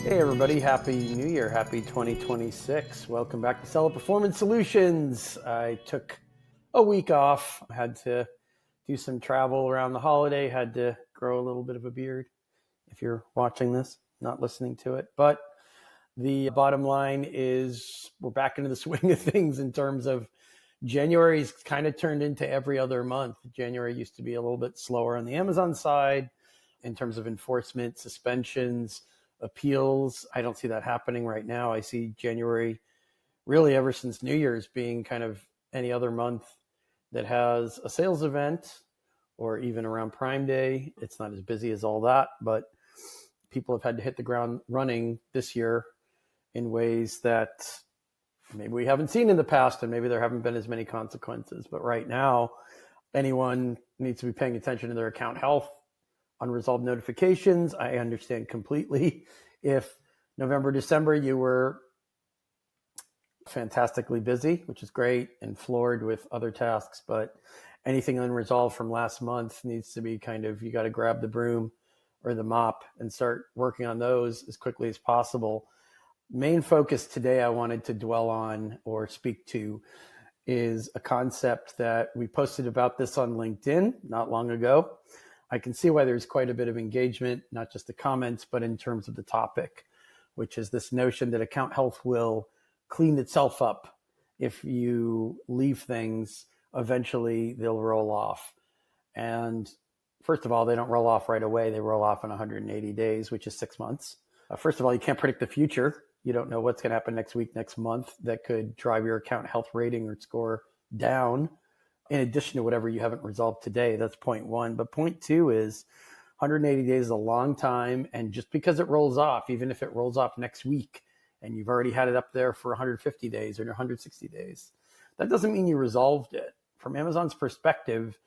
Hey everybody, Happy New Year, Happy 2026. Welcome back to Seller Performance Solutions. I took a week off, had to do some travel around the holiday, had to grow a little bit of a beard if you're watching this, not listening to it. But the bottom line is we're back into the swing of things in terms of January's kind of turned into every other month. January used to be a little bit slower on the Amazon side in terms of enforcement, suspensions, appeals. I don't see that happening right now. I see January really ever since New Year's being kind of any other month that has a sales event or even around Prime Day. It's not as busy as all that, but people have had to hit the ground running this year in ways that maybe we haven't seen in the past, and maybe there haven't been as many consequences. But right now, anyone needs to be paying attention to their account health, unresolved notifications. I understand completely if November, December, you were fantastically busy, which is great, and floored with other tasks, but anything unresolved from last month needs to be you got to grab the broom or the mop and start working on those as quickly as possible. Main focus today I wanted to dwell on or speak to is a concept that we posted about this on LinkedIn not long ago. I can see why there's quite a bit of engagement, not just the comments, but in terms of the topic, which is this notion that account health will clean itself up. If you leave things, eventually they'll roll off. And first of all, they don't roll off right away. They roll off in 180 days, which is 6 months. First of all, you can't predict the future. You don't know what's going to happen next week, next month that could drive your account health rating or score down, in addition to whatever you haven't resolved today. That's point one. But point two is 180 days is a long time. And just because it rolls off, even if it rolls off next week and you've already had it up there for 150 days or 160 days, that doesn't mean you resolved it. From Amazon's perspective,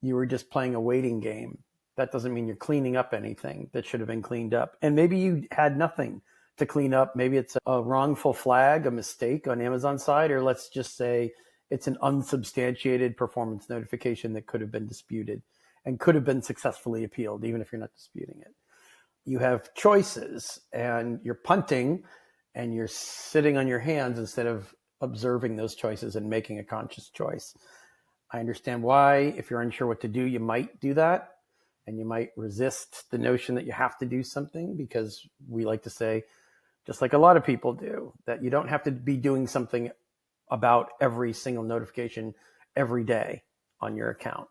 you were just playing a waiting game. That doesn't mean you're cleaning up anything that should have been cleaned up. And maybe you had nothing to clean up. Maybe it's a wrongful flag, a mistake on Amazon's side, or let's just say it's an unsubstantiated performance notification that could have been disputed and could have been successfully appealed, even if you're not disputing it. You have choices and you're punting and you're sitting on your hands instead of observing those choices and making a conscious choice. I understand why, if you're unsure what to do, you might do that. And you might resist the notion that you have to do something, because we like to say, just like a lot of people do, that you don't have to be doing something about every single notification every day on your account.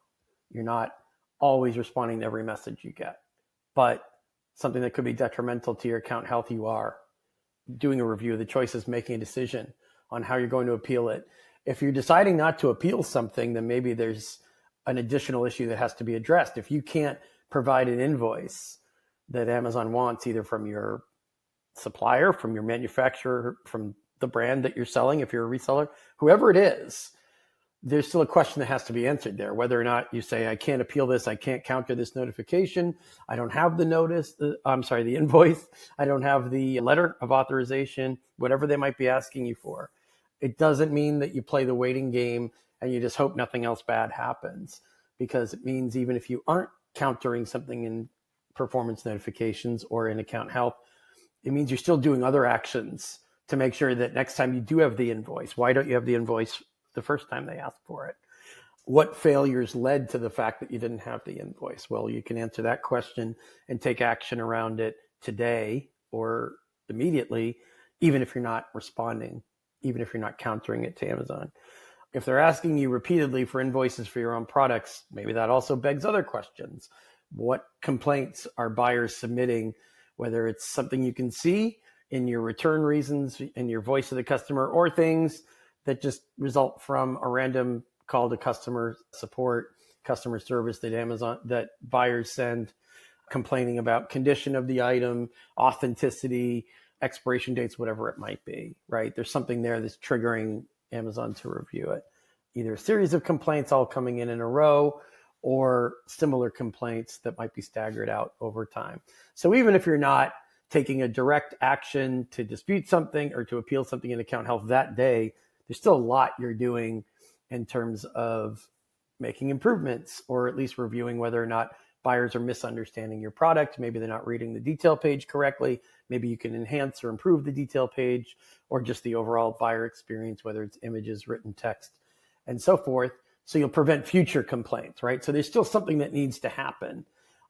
You're not always responding to every message you get. But something that could be detrimental to your account health, you are doing a review of the choices, making a decision on how you're going to appeal it. If you're deciding not to appeal something, then maybe there's an additional issue that has to be addressed. If you can't provide an invoice that Amazon wants, either from your supplier, from your manufacturer, from the brand that you're selling, if you're a reseller, whoever it is, there's still a question that has to be answered there. Whether or not you say, I can't appeal this, I can't counter this notification, I don't have the the invoice, I don't have the letter of authorization, whatever they might be asking you for. It doesn't mean that you play the waiting game and you just hope nothing else bad happens, because it means even if you aren't countering something in performance notifications or in account health, it means you're still doing other actions to make sure that next time you do have the invoice. Why don't you have the invoice the first time they asked for it? What failures led to the fact that you didn't have the invoice? Well, you can answer that question and take action around it today or immediately, even if you're not responding, even if you're not countering it to Amazon. If they're asking you repeatedly for invoices for your own products, maybe that also begs other questions. What complaints are buyers submitting, whether it's something you can see in your return reasons, in your voice of the customer, or things that just result from a random call to customer support, customer service that buyers send, complaining about condition of the item, authenticity, expiration dates, whatever it might be, right? There's something there that's triggering Amazon to review it. Either a series of complaints all coming in a row, or similar complaints that might be staggered out over time. So even if you're not taking a direct action to dispute something or to appeal something in account health that day, there's still a lot you're doing in terms of making improvements, or at least reviewing whether or not buyers are misunderstanding your product. Maybe they're not reading the detail page correctly. Maybe you can enhance or improve the detail page, or just the overall buyer experience, whether it's images, written text, and so forth. So you'll prevent future complaints, right? So there's still something that needs to happen.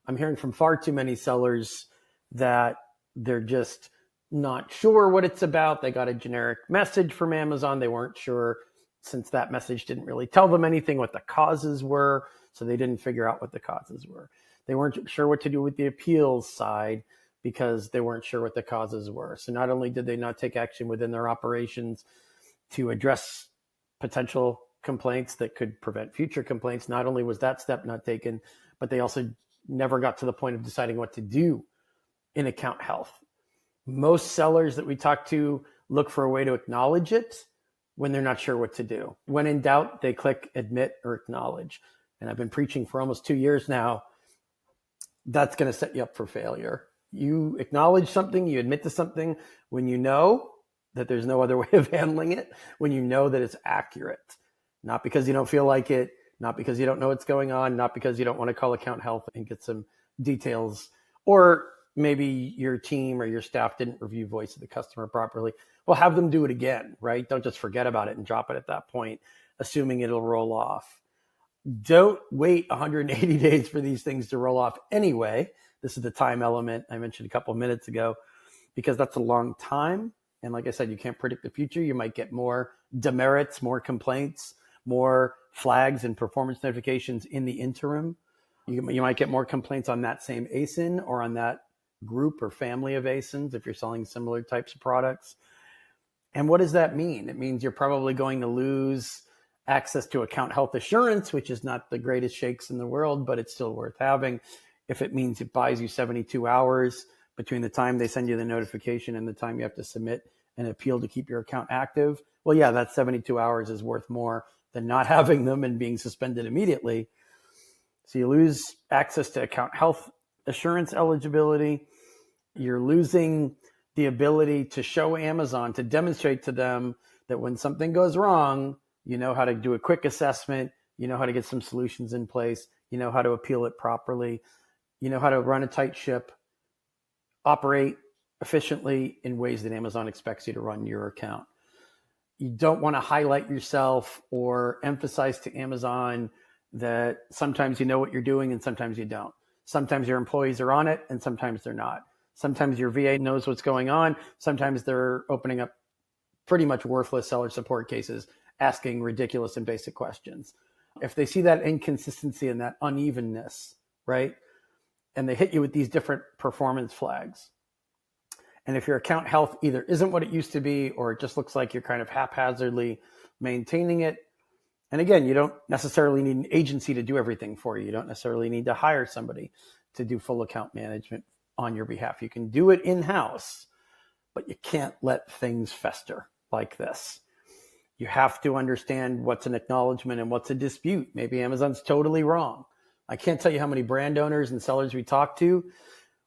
I'm hearing from far too many sellers that they're just not sure what it's about. They got a generic message from Amazon. They weren't sure, since that message didn't really tell them anything, what the causes were. So they didn't figure out what the causes were. They weren't sure what to do with the appeals side because they weren't sure what the causes were. So not only did they not take action within their operations to address potential complaints that could prevent future complaints, not only was that step not taken, but they also never got to the point of deciding what to do in account health. Most sellers that we talk to look for a way to acknowledge it when they're not sure what to do. When in doubt, they click admit or acknowledge. And I've been preaching for almost 2 years now. That's going to set you up for failure. You acknowledge something, you admit to something when you know that there's no other way of handling it, when you know that it's accurate. Not because you don't feel like it, not because you don't know what's going on, not because you don't want to call account health and get some details, or maybe your team or your staff didn't review voice of the customer properly. Well, have them do it again, right? Don't just forget about it and drop it at that point, assuming it'll roll off. Don't wait 180 days for these things to roll off anyway. This is the time element I mentioned a couple of minutes ago, because that's a long time. And like I said, you can't predict the future. You might get more demerits, more complaints, more flags and performance notifications in the interim. You might get more complaints on that same ASIN or on that group or family of ASINs if you're selling similar types of products. And what does that mean? It means you're probably going to lose access to account health assurance, which is not the greatest shakes in the world, but it's still worth having. If it means it buys you 72 hours between the time they send you the notification and the time you have to submit an appeal to keep your account active, well, yeah, that 72 hours is worth more than not having them and being suspended immediately. So you lose access to account health assurance eligibility. You're losing the ability to show Amazon, to demonstrate to them that when something goes wrong, you know how to do a quick assessment, you know how to get some solutions in place, you know how to appeal it properly, you know how to run a tight ship, operate efficiently in ways that Amazon expects you to run your account. You don't want to highlight yourself or emphasize to Amazon that sometimes you know what you're doing and sometimes you don't. Sometimes your employees are on it and sometimes they're not. Sometimes your VA knows what's going on. Sometimes they're opening up pretty much worthless seller support cases, asking ridiculous and basic questions. If they see that inconsistency and that unevenness, right, and they hit you with these different performance flags, and if your account health either isn't what it used to be or it just looks like you're kind of haphazardly maintaining it, and again, you don't necessarily need an agency to do everything for you. You don't necessarily need to hire somebody to do full account management on your behalf. You can do it in-house, but you can't let things fester like this. You have to understand what's an acknowledgement and what's a dispute. Maybe Amazon's totally wrong. I can't tell you how many brand owners and sellers we talk to.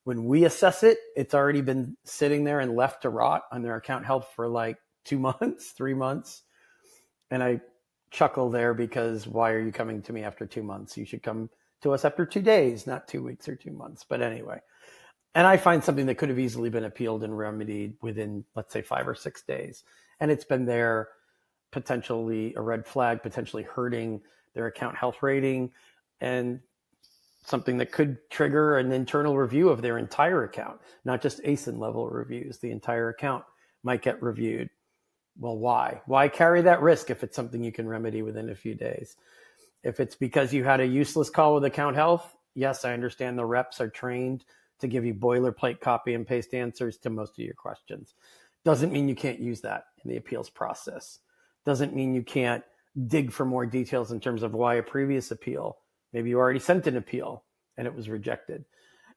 When we assess it, it's already been sitting there and left to rot on their account health for like 2 months, 3 months. And I chuckle there because why are you coming to me after 2 months? You should come to us after 2 days, not 2 weeks or 2 months. But anyway, and I find something that could have easily been appealed and remedied within, let's say, 5 or 6 days. And it's been there, potentially a red flag, potentially hurting their account health rating, and something that could trigger an internal review of their entire account, not just ASIN level reviews. The entire account might get reviewed. Well, why? Why carry that risk if it's something you can remedy within a few days? If it's because you had a useless call with account health, yes, I understand the reps are trained to give you boilerplate copy and paste answers to most of your questions. Doesn't mean you can't use that in the appeals process. Doesn't mean you can't dig for more details in terms of why a previous appeal. Maybe you already sent an appeal and it was rejected.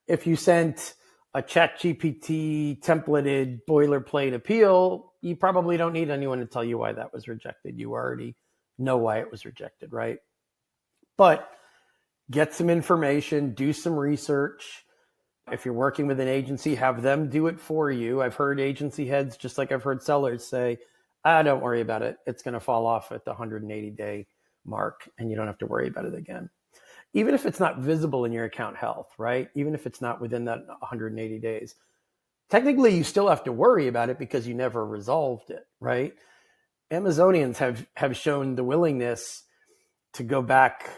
If you sent a ChatGPT templated boilerplate appeal, you probably don't need anyone to tell you why that was rejected. You already know why it was rejected, right? But get some information, do some research. If you're working with an agency, have them do it for you. I've heard agency heads, just like I've heard sellers say, don't worry about it. It's going to fall off at the 180-day mark, and you don't have to worry about it again. Even if it's not visible in your account health, right? Even if it's not within that 180 days, technically you still have to worry about it because you never resolved it, right? Amazonians have shown the willingness to go back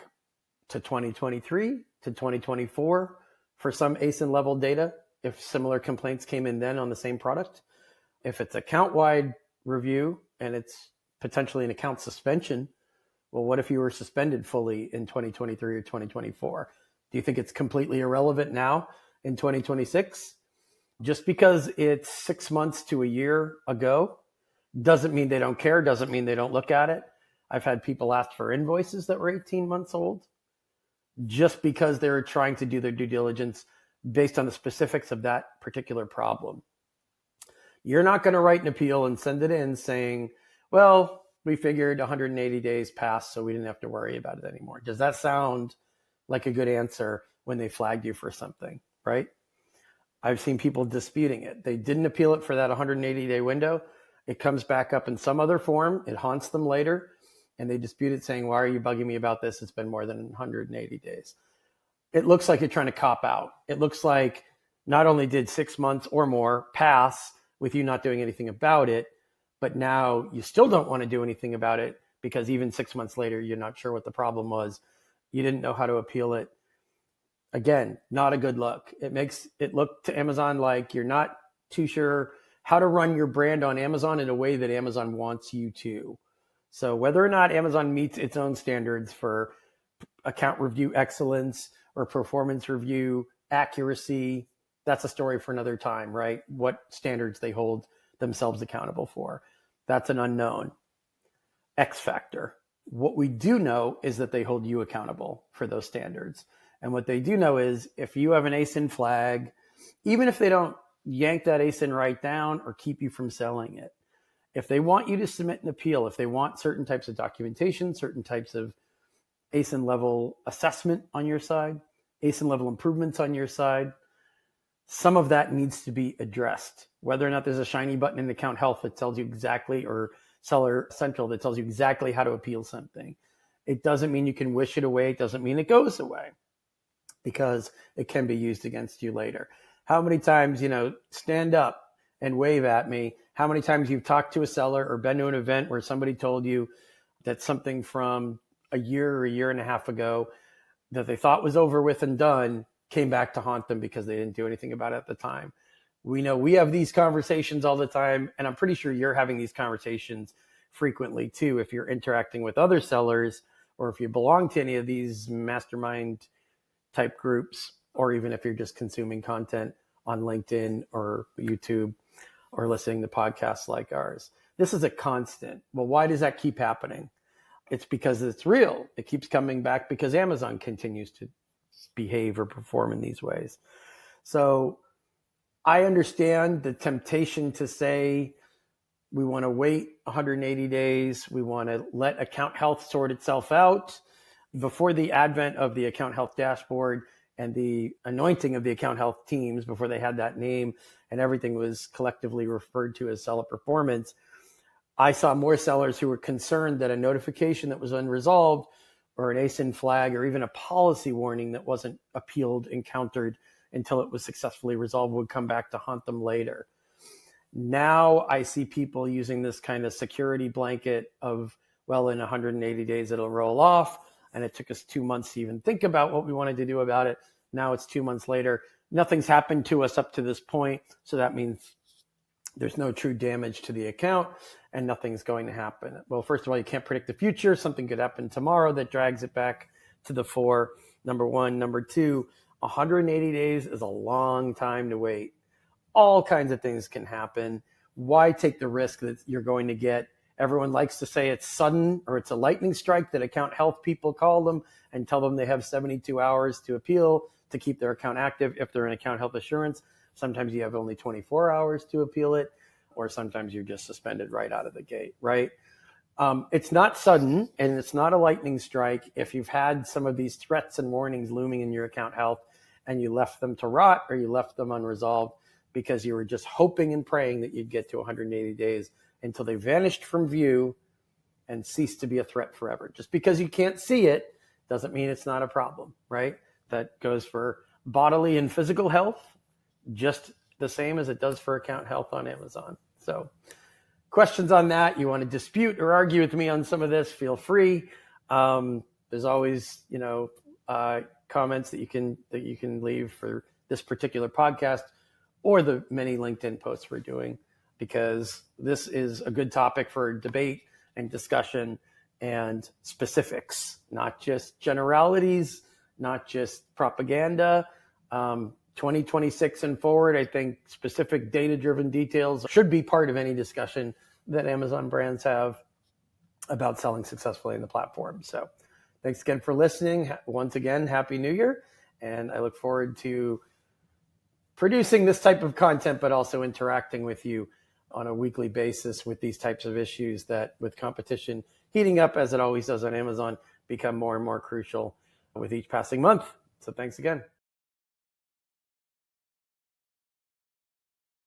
to 2023 to 2024 for some ASIN level data if similar complaints came in then on the same product. If it's account-wide review and it's potentially an account suspension, well, what if you were suspended fully in 2023 or 2024? Do you think it's completely irrelevant now in 2026? Just because it's 6 months to a year ago doesn't mean they don't care, doesn't mean they don't look at it. I've had people ask for invoices that were 18 months old just because they were trying to do their due diligence based on the specifics of that particular problem. You're not going to write an appeal and send it in saying, well, we figured 180 days passed, so we didn't have to worry about it anymore. Does that sound like a good answer when they flagged you for something, right? I've seen people disputing it. They didn't appeal it for that 180-day window. It comes back up in some other form. It haunts them later, and they dispute it saying, why are you bugging me about this? It's been more than 180 days. It looks like you're trying to cop out. It looks like not only did 6 months or more pass with you not doing anything about it, but now you still don't want to do anything about it because even 6 months later, you're not sure what the problem was. You didn't know how to appeal it. Again, not a good look. It makes it look to Amazon like you're not too sure how to run your brand on Amazon in a way that Amazon wants you to. So whether or not Amazon meets its own standards for account review excellence or performance review accuracy, that's a story for another time, right? What standards they hold themselves accountable for. That's an unknown X factor. What we do know is that they hold you accountable for those standards. And what they do know is if you have an ASIN flag, even if they don't yank that ASIN right down or keep you from selling it, if they want you to submit an appeal, if they want certain types of documentation, certain types of ASIN level assessment on your side, ASIN level improvements on your side, some of that needs to be addressed. Whether or not there's a shiny button in account health that tells you exactly, or Seller Central that tells you exactly how to appeal something. It doesn't mean you can wish it away. It doesn't mean it goes away because it can be used against you later. How many times, stand up and wave at me. How many times you've talked to a seller or been to an event where somebody told you that something from a year or a year and a half ago that they thought was over with and done came back to haunt them because they didn't do anything about it at the time. We know we have these conversations all the time, and I'm pretty sure you're having these conversations frequently too if you're interacting with other sellers or if you belong to any of these mastermind type groups, or even if you're just consuming content on LinkedIn or YouTube or listening to podcasts like ours. This is a constant. Well, why does that keep happening? It's because it's real. It keeps coming back because Amazon continues to behave or perform in these ways. So I understand the temptation to say we want to wait 180 days. We want to let account health sort itself out. Before the advent of the account health dashboard and the anointing of the account health teams, before they had that name and everything was collectively referred to as seller performance, I saw more sellers who were concerned that a notification that was unresolved or an ASIN flag or even a policy warning that wasn't appealed, encountered until it was successfully resolved would come back to haunt them later. Now I see people using this kind of security blanket of, well, in 180 days, it'll roll off. And it took us 2 months to even think about what we wanted to do about it. Now it's 2 months later. Nothing's happened to us up to this point. So that means there's no true damage to the account and nothing's going to happen. Well, first of all, you can't predict the future. Something could happen tomorrow that drags it back to the fore. Number one. Number two, 180 days is a long time to wait. All kinds of things can happen. Why take the risk that you're going to get? Everyone likes to say it's sudden or it's a lightning strike that account health people call them and tell them they have 72 hours to appeal to keep their account active if they're in account health assurance. Sometimes you have only 24 hours to appeal it, or sometimes you're just suspended right out of the gate, right? It's not sudden and it's not a lightning strike if you've had some of these threats and warnings looming in your account health and you left them to rot or you left them unresolved because you were just hoping and praying that you'd get to 180 days until they vanished from view and cease to be a threat forever. Just because you can't see it doesn't mean it's not a problem, right? That goes for bodily and physical health just the same as it does for account health on Amazon. So questions on that, you want to dispute or argue with me on some of this, feel free. There's always, comments that you can leave for this particular podcast or the many LinkedIn posts we're doing, because this is a good topic for debate and discussion and specifics, not just generalities, not just propaganda. 2026 and forward, I think specific data-driven details should be part of any discussion that Amazon brands have about selling successfully in the platform. So thanks again for listening. Once again, Happy New Year. And I look forward to producing this type of content, but also interacting with you on a weekly basis with these types of issues that, with competition heating up as it always does on Amazon, become more and more crucial with each passing month. So thanks again.